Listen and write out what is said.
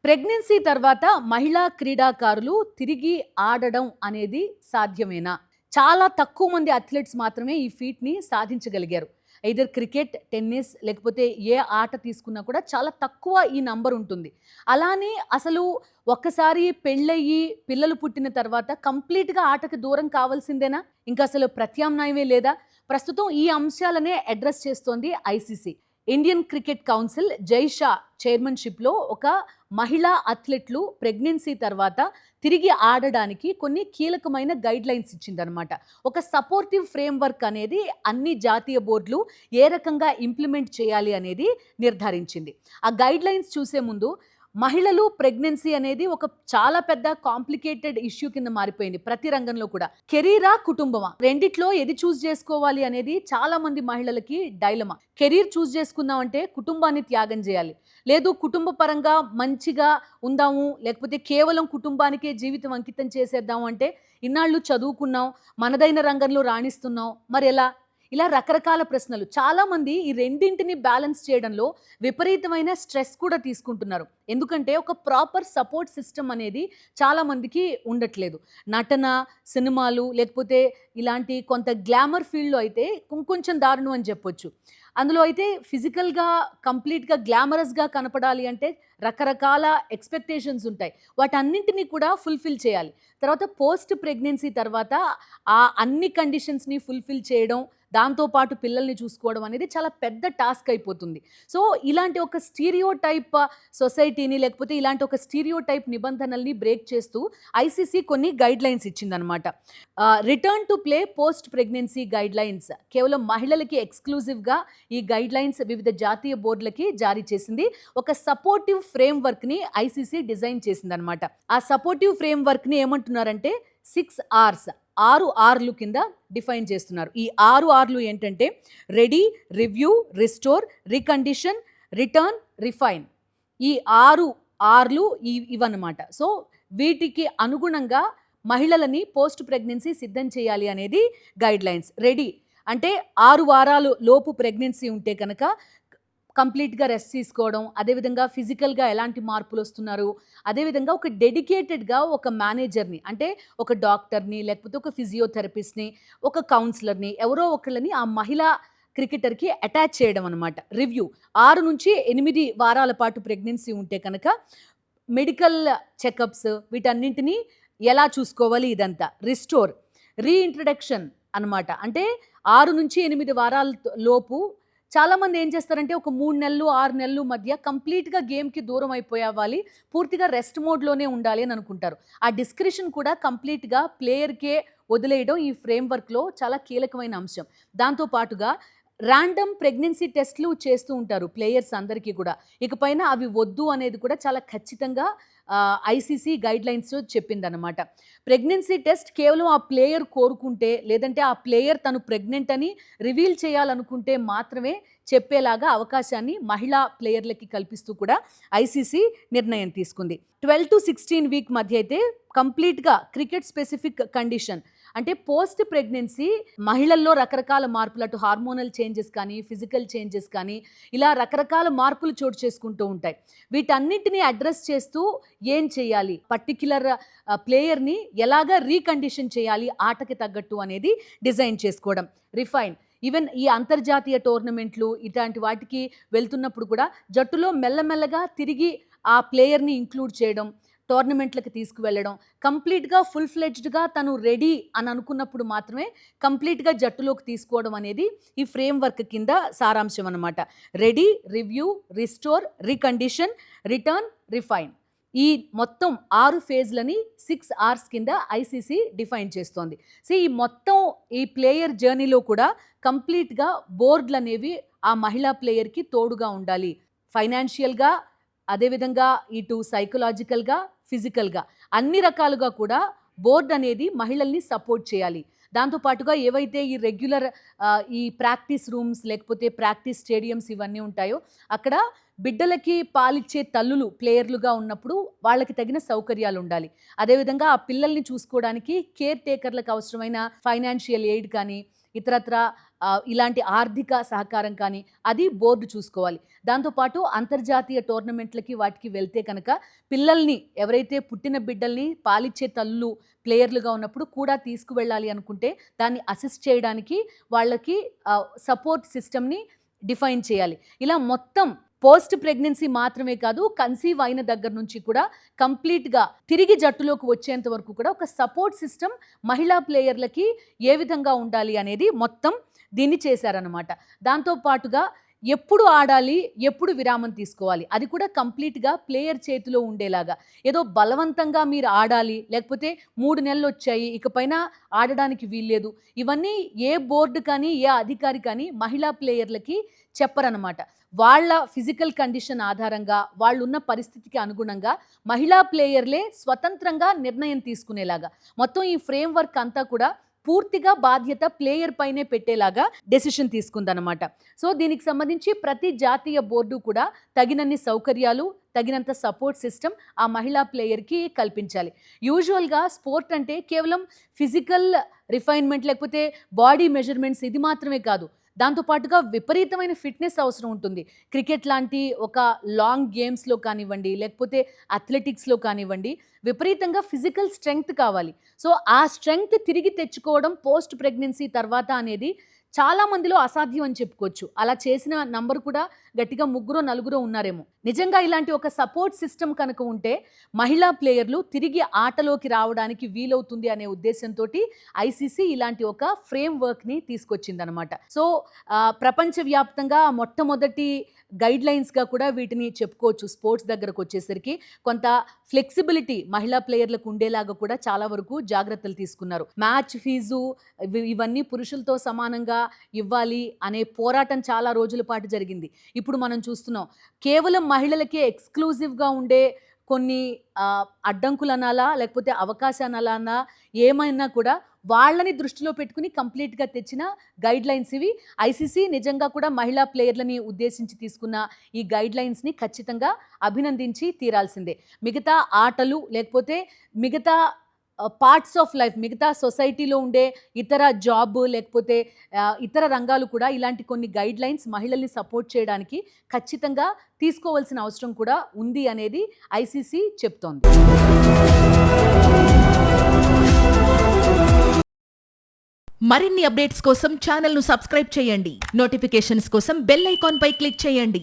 Pregnancy తర్వాత మహిళా క్రీడాకారులు తిరిగి ఆడడం అనేది సాధ్యమేనా? చాలా తక్కువ మంది అథ్లెట్స్ మాత్రమే ఈ ఫీట్‌ని సాధించగలిగారు. ఎయిదర్ క్రికెట్, టెన్నిస్ లేకపోతే ఏ ఆట తీసుకున్నా కూడా చాలా తక్కువ ఈ నంబర్ ఉంటుంది. అలానే అసలు ఒక్కసారి పెళ్ళయ్యి, పిల్లలు పుట్టిన తర్వాత కంప్లీట్‌గా ఆటకి దూరం కావాల్సిందేనా? ఇంకసలు ప్రత్యామ్నాయమే లేదా? ప్రస్తుతం ఈ అంశాలనే అడ్రెస్ చేస్తోంది ఐసీసీ. ఇండియన్ క్రికెట్ కౌన్సిల్ జై షా చైర్మన్‌షిప్‌లో ఒక మహిళా అథ్లెట్లు ప్రెగ్నెన్సీ తర్వాత తిరిగి ఆడడానికి కొన్ని కీలకమైన గైడ్‌లైన్స్ ఇచ్చిందనమాట. ఒక సపోర్టివ్ ఫ్రేమ్‌వర్క్ అనేది అన్ని జాతీయ బోర్డులు ఏ రకంగా ఇంప్లిమెంట్ చేయాలి అనేది నిర్ధారించింది. ఆ గైడ్‌లైన్స్ చూసే ముందు మహిళలు ప్రెగ్నెన్సీ అనేది ఒక చాలా పెద్ద కాంప్లికేటెడ్ ఇష్యూ కింద మారిపోయింది ప్రతి రంగంలో కూడా. కెరీరా, కుటుంబమా? రెండిట్లో ఏది చూస్ చేసుకోవాలి అనేది చాలా మంది మహిళలకి డైలమా. కెరీర్ చూస్ చేసుకుందామంటే కుటుంబాన్ని త్యాగం చేయాలి. లేదు కుటుంబ పరంగా మంచిగా ఉందాము, లేకపోతే కేవలం కుటుంబానికే జీవితం అంకితం చేసేద్దాము అంటే ఇన్నాళ్ళు చదువుకున్నాం, మనదైన రంగంలో రాణిస్తున్నాం, మరెలా? ఇలా రకరకాల ప్రశ్నలు. చాలామంది ఈ రెండింటిని బ్యాలెన్స్ చేయడంలో విపరీతమైన స్ట్రెస్ కూడా తీసుకుంటున్నారు. ఎందుకంటే ఒక ప్రాపర్ సపోర్ట్ సిస్టమ్ అనేది చాలామందికి ఉండట్లేదు. నటన, సినిమాలు లేకపోతే ఇలాంటి కొంత గ్లామర్ ఫీల్డ్‌లో అయితే కొంచెం దారుణం అని చెప్పొచ్చు. అందులో అయితే ఫిజికల్‌గా కంప్లీట్‌గా గ్లామరస్‌గా కనపడాలి అంటే రకరకాల ఎక్స్‌పెక్టేషన్స్ ఉంటాయి. వాటన్నింటిని కూడా ఫుల్‌ఫిల్ చేయాలి. తర్వాత పోస్ట్ ప్రెగ్నెన్సీ తర్వాత ఆ అన్ని కండిషన్స్‌ని ఫుల్‌ఫిల్ చేయడం, దాంతో పాటు పిల్లల్ని చూసుకోవడం అనేది చాలా పెద్ద టాస్క్ అయిపోతుంది. సో, ఇలాంటి ఒక స్టీరియోటైప్ సొసైటీని లేకపోతే ఇలాంటి ఒక స్టీరియోటైప్ నిబంధనల్ని బ్రేక్ చేస్తూ ఐసీసీ కొన్ని గైడ్‌లైన్స్ ఇచ్చిందనమాట. Return to play post pregnancy guidelines కేవలం మహిళలకి ఎక్స్‌క్లూజివ్‌గా ఈ గైడ్‌లైన్స్ వివిధ జాతీయ బోర్డులకి జారీ చేసింది. ఒక సపోర్టివ్ ఫ్రేమ్‌వర్క్‌ని ఐసీసీ డిజైన్ చేసిందనమాట. ఆ సపోర్టివ్ ఫ్రేమ్‌వర్క్‌ని ఏమంటున్నారంటే 6 R's 6 R'లు కింద డిఫైన్ చేస్తున్నారు. ఈ 6 R'లు ఏంటంటే ready, review, restore, recondition, return, refine. ఈ 6 R'లు ఇవన్నమాట. సో, వీటికి అనుగుణంగా మహిళలని పోస్ట్ ప్రెగ్నెన్సీ సిద్ధం చేయాలి అనేది గైడ్‌లైన్స్. రెడీ అంటే 6 వారాలు లోపు ప్రెగ్నెన్సీ ఉంటే కనుక కంప్లీట్‌గా రెస్ట్ తీసుకోవడం, అదేవిధంగా ఫిజికల్‌గా ఎలాంటి మార్పులొస్తున్నారు, అదేవిధంగా ఒక డెడికేటెడ్‌గా ఒక మేనేజర్‌ని అంటే ఒక డాక్టర్‌ని, లేకపోతే ఒక ఫిజియోథెరపిస్ట్‌ని, ఒక కౌన్సిలర్‌ని ఎవరో ఒకళ్ళని ఆ మహిళా క్రికెటర్‌కి అటాచ్ చేయడం అనమాట. రివ్యూ 6-8 వారాల పాటు ప్రెగ్నెన్సీ ఉంటే కనుక మెడికల్ చెకప్స్ వీటన్నింటిని ఎలా చూసుకోవాలి ఇదంతా. రిస్టోర్, రీఇంట్రడక్షన్ అనమాట. అంటే 6-8 వారాల లోపు చాలామంది ఏం చేస్తారంటే ఒక 3 నెలలు, 6 నెలలు మధ్య కంప్లీట్‌గా గేమ్‌కి దూరం అయిపోవాలి. పూర్తిగా రెస్ట్ మోడ్‌లోనే ఉండాలి అని అనుకుంటారు. ఆ డిస్క్రిషన్ కూడా కంప్లీట్‌గా ప్లేయర్‌కే వదిలేయడం ఈ ఫ్రేమ్‌వర్క్‌లో చాలా కీలకమైన అంశం. దాంతో పాటుగా ర్యాండమ్ ప్రెగ్నెన్సీ టెస్ట్‌లు చేస్తూ ఉంటారు ప్లేయర్స్ అందరికీ కూడా. ఇకపైన అవి వద్దు అనేది కూడా చాలా ఖచ్చితంగా ఐసీసీ గైడ్‌లైన్స్ చెప్పిందనమాట. ప్రెగ్నెన్సీ టెస్ట్ కేవలం ఆ ప్లేయర్ కోరుకుంటే, లేదంటే ఆ ప్లేయర్ తను ప్రెగ్నెంట్ అని రివీల్ చేయాలనుకుంటే మాత్రమే చెప్పేలాగా అవకాశాన్ని మహిళా ప్లేయర్లకి కల్పిస్తూ కూడా ఐసీసీ నిర్ణయం తీసుకుంది. 12-16 వీక్ మధ్య అయితే కంప్లీట్‌గా క్రికెట్ స్పెసిఫిక్ కండిషన్ అంటే పోస్ట్ ప్రెగ్నెన్సీ మహిళల్లో రకరకాల మార్పులు అటు హార్మోనల్ చేంజెస్ కానీ, ఫిజికల్ చేంజెస్ కానీ ఇలా రకరకాల మార్పులు చోటు చేసుకుంటూ ఉంటాయి. వీటన్నిటిని అడ్రెస్ చేస్తూ ఏం చేయాలి? పర్టిక్యులర్ ప్లేయర్‌ని ఎలాగా రీకండిషన్ చేయాలి ఆటకి తగ్గట్టు అనేది డిజైన్ చేసుకోవడం. రిఫైన్ ఈవెన్ ఈ అంతర్జాతీయ టోర్నమెంట్లు ఇట్లాంటి వాటికి వెళ్తున్నప్పుడు కూడా జట్టులో మెల్లమెల్లగా తిరిగి ఆ ప్లేయర్‌ని ఇంక్లూడ్ చేయడం, టోర్నమెంట్‌లకి తీసుకువెళ్ళడం, కంప్లీట్‌గా ఫుల్ ఫ్లెడ్జ్డ్‌గా తను రెడీ అని అనుకున్నప్పుడు మాత్రమే కంప్లీట్‌గా జట్టులోకి తీసుకోవడం అనేది ఈ ఫ్రేమ్‌వర్క్ కింద సారాంశం అనమాట. Ready, review, restore, recondition, return, refine. ఈ మొత్తం 6 ఫేజ్‌లని 6 R's కింద ఐసీసీ డిఫైన్ చేస్తోంది. సో, ఈ మొత్తం ఈ ప్లేయర్ జర్నీలో కూడా కంప్లీట్‌గా బోర్డులనేవి ఆ మహిళా ప్లేయర్‌కి తోడుగా ఉండాలి. ఫైనాన్షియల్‌గా, అదేవిధంగా ఇటు సైకలాజికల్‌గా, ఫిజికల్‌గా అన్ని రకాలుగా కూడా బోర్డ్ అనేది మహిళల్ని సపోర్ట్ చేయాలి. దాంతో పాటుగా ఏవైతే ఈ రెగ్యులర్ ఈ ప్రాక్టీస్ రూమ్స్ లేకపోతే ప్రాక్టీస్ స్టేడియమ్స్ ఇవన్నీ ఉంటాయో అక్కడ బిడ్డలకి పాలిచ్చే తల్లులు ప్లేయర్లుగా ఉన్నప్పుడు వాళ్ళకి తగిన సౌకర్యాలు ఉండాలి. అదేవిధంగా ఆ పిల్లల్ని చూసుకోవడానికి కేర్ టేకర్లకు అవసరమైన ఫైనాన్షియల్ ఎయిడ్ కానీ ఇతరత్రా ఇలాంటి ఆర్థిక సహకారం కానీ అది బోర్డు చూసుకోవాలి. దాంతోపాటు అంతర్జాతీయ టోర్నమెంట్లకి వాటికి వెళ్తే కనుక పిల్లల్ని ఎవరైతే పుట్టిన బిడ్డల్ని పాలిచ్చే తల్లులు ప్లేయర్లుగా ఉన్నప్పుడు కూడా తీసుకువెళ్ళాలి అనుకుంటే దాన్ని అసిస్ట్ చేయడానికి వాళ్ళకి సపోర్ట్ సిస్టమ్ని డిఫైన్ చేయాలి. ఇలా మొత్తం పోస్ట్ ప్రెగ్నెన్సీ మాత్రమే కాదు, కన్సీవ్ అయిన దగ్గర నుంచి కూడా కంప్లీట్గా తిరిగి జట్టులోకి వచ్చేంత వరకు కూడా ఒక సపోర్ట్ సిస్టమ్ మహిళా ప్లేయర్లకి ఏ విధంగా ఉండాలి అనేది మొత్తం దీన్ని చేశారనమాట. దాంతోపాటుగా ఎప్పుడు ఆడాలి, ఎప్పుడు విరామం తీసుకోవాలి అది కూడా కంప్లీట్గా ప్లేయర్ చేతిలో ఉండేలాగా. ఏదో బలవంతంగా మీరు ఆడాలి, లేకపోతే 3 నెలలు వచ్చాయి ఇకపైన ఆడడానికి వీల్లేదు, ఇవన్నీ ఏ బోర్డు కానీ ఏ అధికారి కానీ మహిళా ప్లేయర్లకి చెప్పరనమాట. వాళ్ళ ఫిజికల్ కండిషన్ ఆధారంగా వాళ్ళున్న పరిస్థితికి అనుగుణంగా మహిళా ప్లేయర్లే స్వతంత్రంగా నిర్ణయం తీసుకునేలాగా మొత్తం ఈ ఫ్రేమ్ వర్క్ అంతా కూడా పూర్తిగా బాధ్యత ప్లేయర్ పైనే పెట్టేలాగా డెసిషన్ తీసుకుందనమాట. సో దీనికి సంబంధించి ప్రతి జాతీయ బోర్డు కూడా తగినన్ని సౌకర్యాలు, తగినంత సపోర్ట్ సిస్టమ్ ఆ మహిళా ప్లేయర్కి కల్పించాలి. యూజువల్గా స్పోర్ట్ అంటే కేవలం ఫిజికల్ రిఫైన్మెంట్ లేకపోతే బాడీ మెజర్మెంట్స్ ఇది మాత్రమే కాదు, దాంతోపాటుగా విపరీతమైన ఫిట్నెస్ అవసరం ఉంటుంది. క్రికెట్ లాంటి ఒక లాంగ్ గేమ్స్లో కానివ్వండి, లేకపోతే అథ్లెటిక్స్లో కానివ్వండి, విపరీతంగా ఫిజికల్ స్ట్రెంగ్త్ కావాలి. సో ఆ స్ట్రెంగ్త్ తిరిగి తెచ్చుకోవడం పోస్ట్ ప్రెగ్నెన్సీ తర్వాత అనేది చాలా మందిలో అసాధ్యం అని చెప్పుకోవచ్చు. అలా చేసిన నంబర్ కూడా గట్టిగా 3-4 ఉన్నారేమో. నిజంగా ఇలాంటి ఒక సపోర్ట్ సిస్టమ్ కనుక ఉంటే మహిళా ప్లేయర్లు తిరిగి ఆటలోకి రావడానికి వీలవుతుంది అనే ఉద్దేశంతో ఐసీసీ ఇలాంటి ఒక ఫ్రేమ్ వర్క్ని తీసుకొచ్చిందనమాట. సో ప్రపంచవ్యాప్తంగా మొట్టమొదటి గైడ్ లైన్స్గా కూడా వీటిని చెప్పుకోవచ్చు. స్పోర్ట్స్ దగ్గరకు వచ్చేసరికి కొంత ఫ్లెక్సిబిలిటీ మహిళా ప్లేయర్లకు ఉండేలాగా కూడా చాలా వరకు జాగ్రత్తలు తీసుకున్నారు. మ్యాచ్ ఫీజు ఇవన్నీ పురుషులతో సమానంగా ఇవ్వాలి అనే పోరాటం చాలా రోజుల పాటు జరిగింది. ఇప్పుడు మనం చూస్తున్నాం కేవలం మహిళలకే ఎక్స్క్లూజివ్గా ఉండే కొన్ని అడ్డంకులు అనాలా లేకపోతే అవకాశాలు అనాలా ఏమైనా కూడా వాళ్ళని దృష్టిలో పెట్టుకుని కంప్లీట్గా తెచ్చిన గైడ్ లైన్స్ ఇవి. ఐసీసీ నిజంగా కూడా మహిళా ప్లేయర్లని ఉద్దేశించి తీసుకున్న ఈ గైడ్ లైన్స్ని ఖచ్చితంగా అభినందించి తీరాల్సిందే. మిగతా ఆటలు లేకపోతే మిగతా పార్ట్స్ ఆఫ్ లైఫ్, మిగతా సొసైటీలో ఉండే ఇతర జాబ్ లేకపోతే ఇతర రంగాలు కూడా ఇలాంటి కొన్ని గైడ్ లైన్స్ మహిళల్ని సపోర్ట్ చేయడానికి ఖచ్చితంగా తీసుకోవాల్సిన అవసరం కూడా ఉంది అనేది ఐసీసీ చెప్తోంది. మరిన్ని అప్డేట్స్ కోసం ఛానల్ను సబ్స్క్రైబ్ చేయండి. నోటిఫికేషన్స్ కోసం బెల్ ఐకాన్ పై క్లిక్ చేయండి.